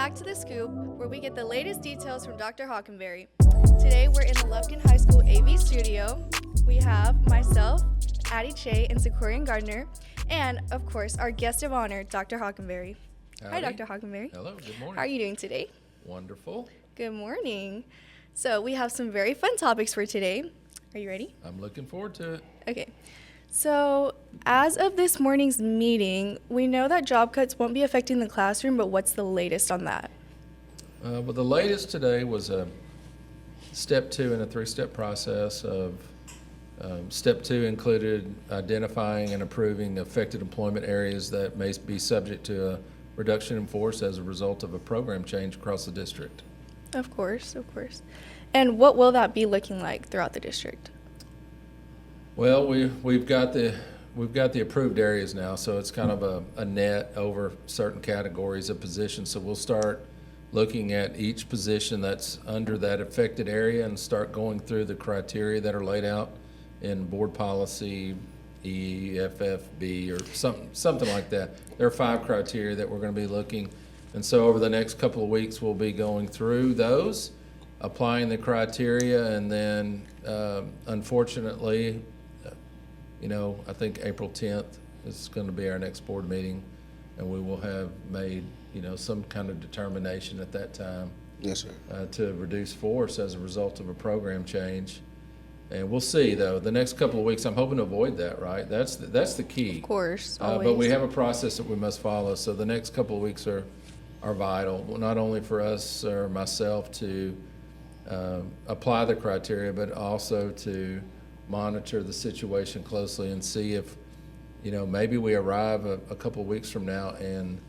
back to The Scoop, where we get the latest details from Dr. Hockenberry. Today, we're in the Lufkin High School AV studio. We have myself, Addie Chhay, and Sacorian Gardner, and, of course, our guest of honor, Dr. Hockenberry. Hi, Dr. Hockenberry. Hello, good morning. How are you doing today? Wonderful. Good morning. So, we have some very fun topics for today. Are you ready? I'm looking forward to it. Okay. So, as of this morning's meeting, we know that job cuts won't be affecting the classroom, but what's the latest on that? Well, the latest today was a step 2 in a 3-step process of step 2 included identifying and approving affected employment areas that may be subject to a reduction in force as a result of a program change across the district. Of course, of course. And what will that be looking like throughout the district? Well, we've got the approved areas now, so it's kind of a net over certain categories of positions. So we'll start looking at each position that's under that affected area and start going through the criteria that are laid out in board policy EFFB or something like that. There are 5 criteria that we're going to be looking, and so over the next couple of weeks we'll be going through those, applying the criteria, and then unfortunately, I think April 10th is going to be our next board meeting, and we will have made, some kind of determination at that time. Yes, sir. To reduce force as a result of a program change. And we'll see, though. The next couple of weeks, I'm hoping to avoid that, right? That's the key. Of course, always. But we have a process that we must follow, so the next couple of weeks are vital, not only for us or myself to apply the criteria, but also to monitor the situation closely and see if, maybe we arrive a couple of weeks from now and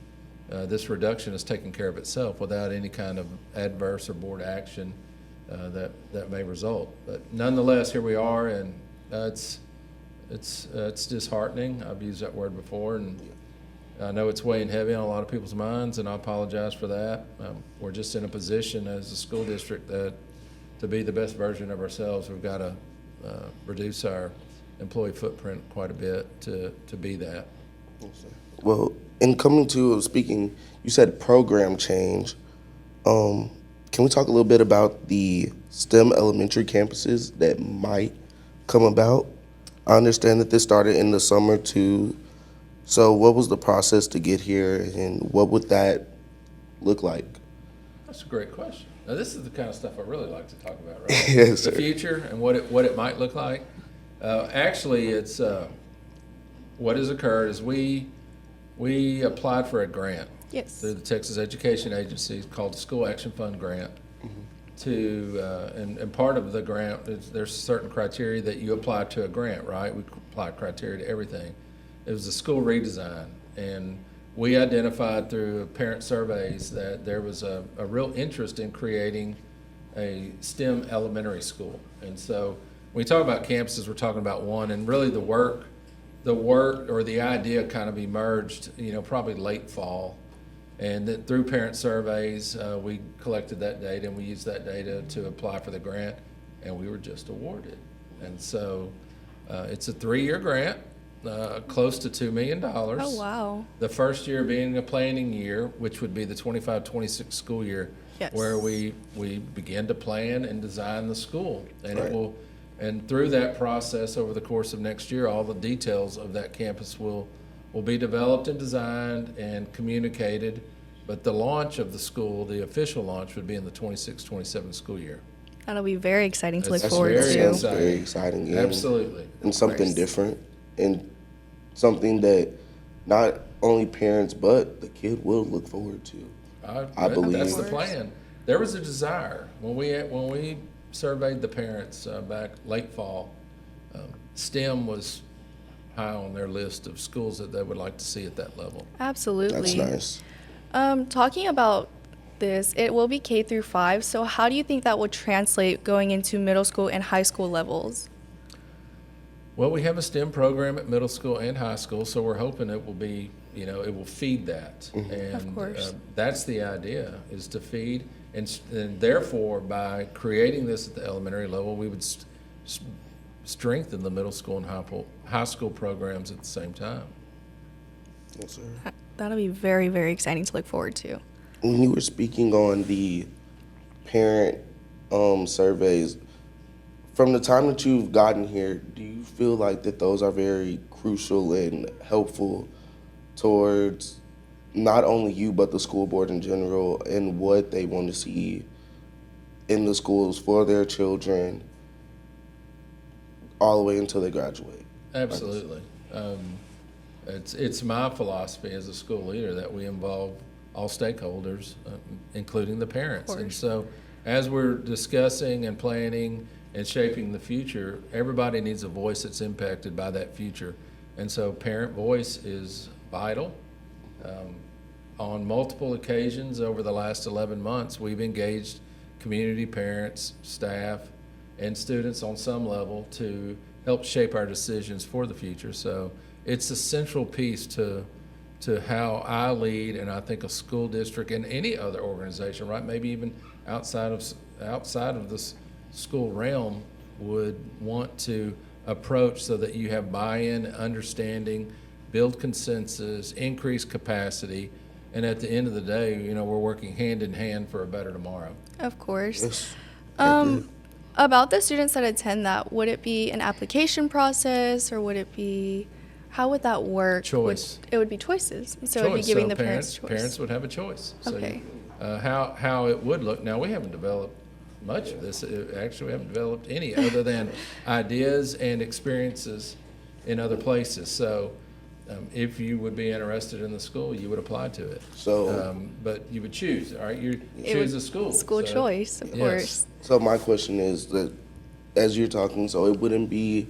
this reduction is taking care of itself without any kind of adverse or board action that may result. But nonetheless, here we are, and it's disheartening. I've used that word before, and I know it's weighing heavy on a lot of people's minds, and I apologize for that. We're just in a position as a school district that to be the best version of ourselves, we've got to reduce our employee footprint quite a bit to be that. Well, in coming to speaking, you said program change. Can we talk a little bit about the STEM elementary campuses that might come about? I understand that this started in the summer too. So what was the process to get here, and what would that look like? That's a great question. Now, this is the kind of stuff I really like to talk about, right? Yes, the sir. future and what it might look like. Actually, it's what has occurred is we applied for a grant through the Texas Education Agency called the School Action Fund Grant. And part of the grant is there's certain criteria that you apply to a grant, right? We apply criteria to everything. It was a school redesign, and we identified through parent surveys that there was a real interest in creating a STEM elementary school. And so when we talk about campuses, we're talking about one, and really the work or the idea kind of emerged, probably late fall. And then through parent surveys, we collected that data, and we used that data to apply for the grant, and we were just awarded. And so it's a 3-year grant. Close to $2 million. Oh, wow. The first year being a planning year, which would be the 25-26 school year, Yes. where we begin to plan and design the school. And Right. And through that process over the course of next year, all the details of that campus will be developed and designed and communicated. But the launch of the school, the official launch, would be in the 26-27 school year. That'll be very exciting to look That's forward very to. exciting. Very exciting. Absolutely. And something course. different, and something that not only parents but the kid will look forward to. I believe. That's the plan. There was a desire when we surveyed the parents back late fall. STEM was high on their list of schools that they would like to see at that level. Absolutely. That's nice. Talking about this, it will be K through 5. So how do you think that will translate going into middle school and high school levels? Well, we have a STEM program at middle school and high school, so we're hoping it will be, it will feed that. And Of course. That's the idea, is to feed. And therefore, by creating this at the elementary level, we would strengthen the middle school and high school programs at the same time. Yes, sir. That'll be very, very exciting to look forward to. When you were speaking on the parent surveys, from the time that you've gotten here, do you feel like that those are very crucial and helpful towards not only you but the school board in general and what they want to see in the schools for their children all the way until they graduate? Absolutely. It's my philosophy as a school leader that we involve all stakeholders, including the parents. And so as we're discussing and planning and shaping the future, everybody needs a voice that's impacted by that future. And so parent voice is vital. On multiple occasions over the last 11 months, we've engaged community parents, staff, and students on some level to help shape our decisions for the future. So it's a central piece to how I lead, and I think a school district and any other organization, right, maybe even outside of this school realm, would want to approach so that you have buy-in, understanding, build consensus, increase capacity, and at the end of the day, you know, we're working hand in hand for a better tomorrow. Of course. Yes. About the students that attend that, would it be an application process, or would it be, how would that work? Choice. It would be choices. So it would be Choice. giving So the parents choice. Parents would have a choice. Okay. So, how it would look. Now, we haven't developed much of this. Actually, we haven't developed any other than ideas and experiences in other places. So if you would be interested in the school, you would apply to it. So, but you would choose, all right? You It choose would- a school. School So, choice, of yes. course. so my question is that as you're talking, so it wouldn't be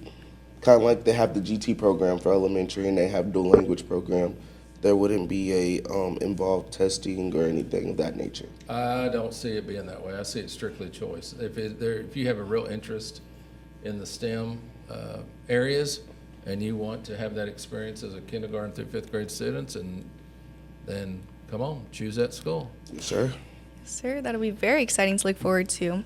kind of like they have the GT program for elementary and they have dual language program. There wouldn't be a involved testing or anything of that nature. I don't see it being that way. I see it strictly choice. If you have a real interest in the STEM areas and you want to have that experience as a kindergarten through fifth grade students, and then come on, choose that school. Yes, sir. Sir, that'll be very exciting to look forward to.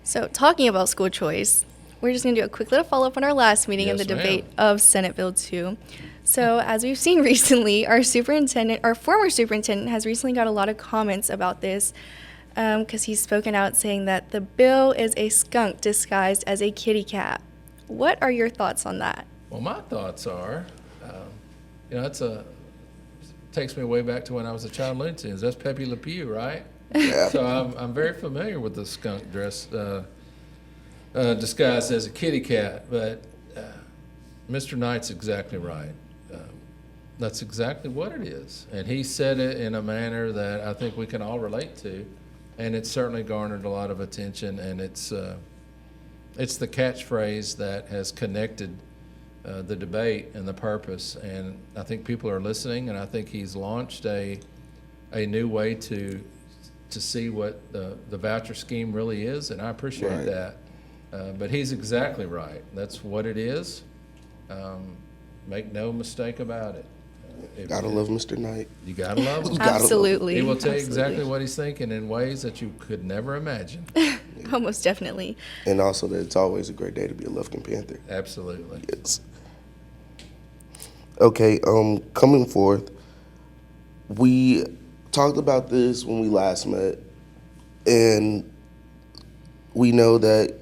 So, talking about school choice, we're just going to do a quick little follow-up on our last meeting in Yes, the ma'am. debate of Senate Bill 2. So, as we've seen recently, our former superintendent has recently got a lot of comments about this because he's spoken out saying that the bill is a skunk disguised as a kitty cat. What are your thoughts on that? Well, my thoughts are, you know, takes me way back to when I was a child in Looney Tunes. That's Pepe Le Pew, right? Yeah. So I'm very familiar with the skunk dress disguised as a kitty cat. But Mr. Knight's exactly right. That's exactly what it is, and he said it in a manner that I think we can all relate to, and it's certainly garnered a lot of attention. And it's the catchphrase that has connected the debate and the purpose, and I think people are listening, and I think he's launched a new way to see what the voucher scheme really is, and I appreciate Right. that. But he's exactly right. That's what it is. Make no mistake about it. Gotta love Mr. Knight. You gotta love him. Gotta love him. Absolutely. He will tell you Absolutely. exactly what he's thinking in ways that you could never imagine. Oh, most definitely. And also that it's always a great day to be a Lufkin Panther. Absolutely. Yes. Okay, coming forth, we talked about this when we last met, and we know that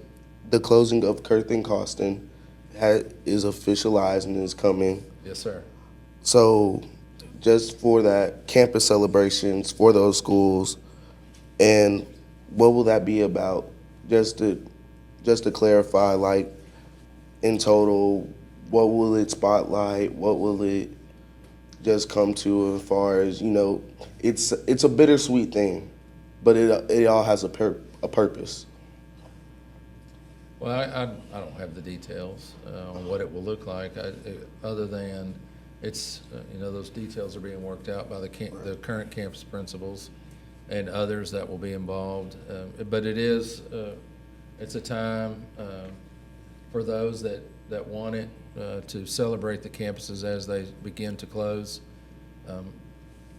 the closing of Kurth and Coston is officialized and is coming. Yes, sir. So just for that, campus celebrations for those schools, and what will that be about? Just to clarify, like, in total, what will it spotlight? What will it just come to as far as, you know, it's a bittersweet thing, but it all has a purpose. Well, I don't have the details on what it will look like, other than it's, you know, those details are being worked out by the current campus principals and others that will be involved. But it's a time for those that want it to celebrate the campuses as they begin to close.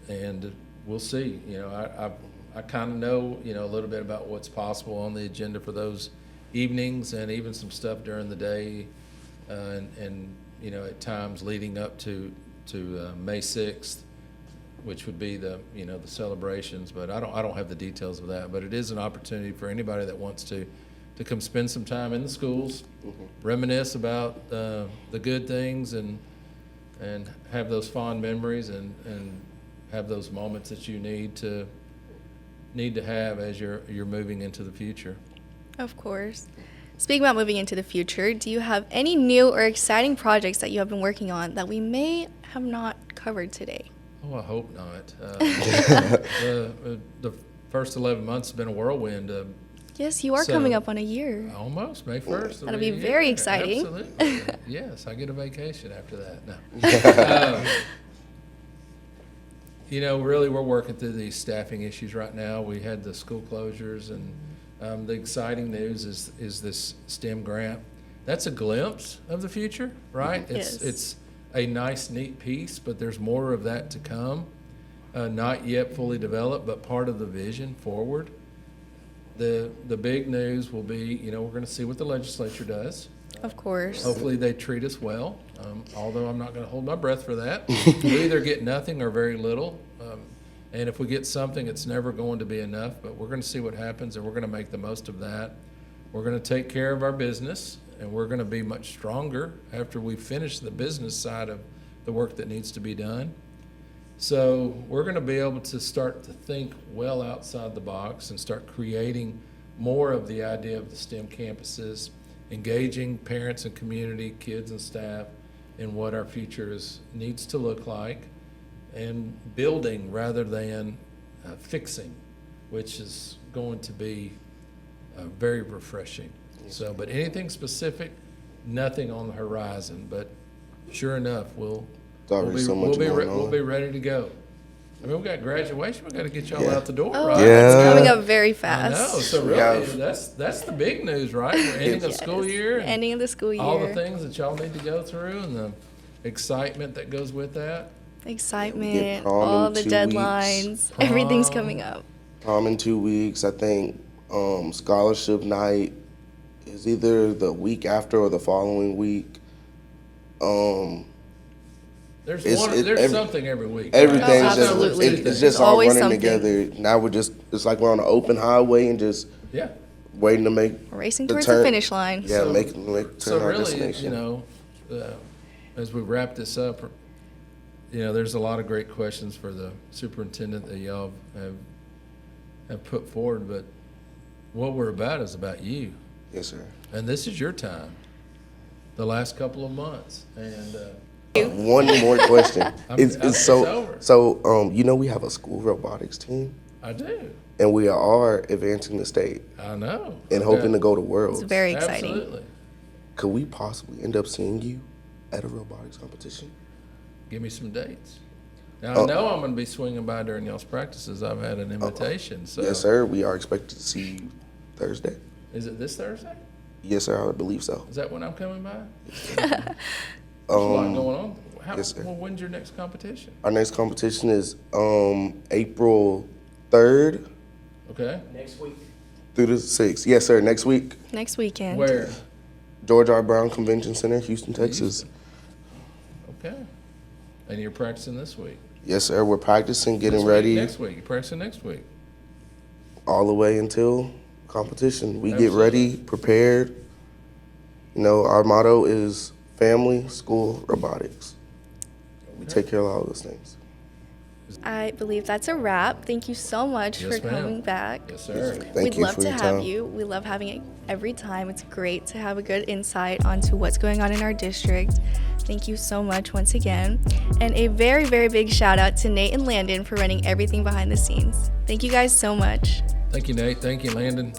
And we'll see. You know, I kind of know, you know, a little bit about what's possible on the agenda for those evenings, and even some stuff during the day, and you know, at times leading up to May 6th. which would be the celebrations. But I don't have the details of that. But it is an opportunity for anybody that wants to come spend some time in the schools, reminisce about the good things, and have those fond memories, and have those moments that you need to have as you're moving into the future. Of course. Speaking about moving into the future, do you have any new or exciting projects that you have been working on that we may have not covered today? Oh, I hope not. The first 11 months have been a whirlwind. Yes, you are coming up on a year. Almost, May 1st. That'll be very exciting. Absolutely. Yes, I get a vacation after that. No. Really, we're working through these staffing issues right now. We had the school closures, and the exciting news is this STEM grant. That's a glimpse of the future, right? Yes. It's a nice, neat piece, but there's more of that to come. Not yet fully developed, but part of the vision forward. The big news will be, we're going to see what the legislature does. Of course. Hopefully they treat us well, although I'm not going to hold my breath for that. We'll either get nothing or very little. And if we get something, it's never going to be enough, but we're going to see what happens, and we're going to make the most of that. We're going to take care of our business, and we're going to be much stronger after we finish the business side of the work that needs to be done. So we're going to be able to start to think well outside the box and start creating more of the idea of the STEM campuses, engaging parents and community, kids and staff in what our future needs to look like, and building rather than fixing, which is going to be very refreshing. So, but anything specific, nothing on the horizon, but sure enough, we'll be ready to go. I mean, we got graduation. We got to get y'all out the door, right? It's coming up very fast. I know. So really, that's the big news, right? We're ending the school year. Ending of the school year. All the things that y'all need to go through, and the excitement that goes with that. Excitement, all the deadlines, everything's coming up. Prom in 2 weeks. I think scholarship night is either the week after or the following week. There's something every week. Everything's absolutely. It's just all always running something. together. Now it's like we're on an open highway and just waiting to make Racing towards the finish line. Yeah, So- make So turn our really, destination. as we wrap this up, there's a lot of great questions for the superintendent that y'all have put forward, but what we're about is about you. Yes, sir. And this is your time, the last couple of months. And One more question. It's over. So we have a school robotics team, I do. and we are advancing the state I know. and hoping to go to Worlds. It's very exciting. Absolutely. Could we possibly end up seeing you at a robotics competition? Give me some dates. Now, I know I'm going to be swinging by during y'all's practices. I've had an invitation. So Yes, sir. We are expected to see you Thursday. Is it this Thursday? Yes, sir. I believe so. Is that when I'm coming by? There's a lot going on. yes, sir. Well, when's your next competition? Our next competition is April 3rd Okay. through the 6th. Yes, sir. Next week, Next weekend. Where? George R. Brown Convention Center, Houston, Texas. Okay. And you're practicing this week? Yes, sir. We're practicing, getting This week, ready Next week. You're practicing next week. all the way until competition. We get Absolutely. ready, prepared. Our motto is family, school, robotics. We take care of all those things. I believe that's a wrap. Thank you so much Yes, for ma'am. coming back. Yes, sir. Thank We'd you love for to your have time. you. We love having it every time. It's great to have a good insight onto what's going on in our district. Thank you so much once again. And a very, very big shout out to Nate and Landon for running everything behind the scenes. Thank you guys so much. Thank you, Nate. Thank you, Landon.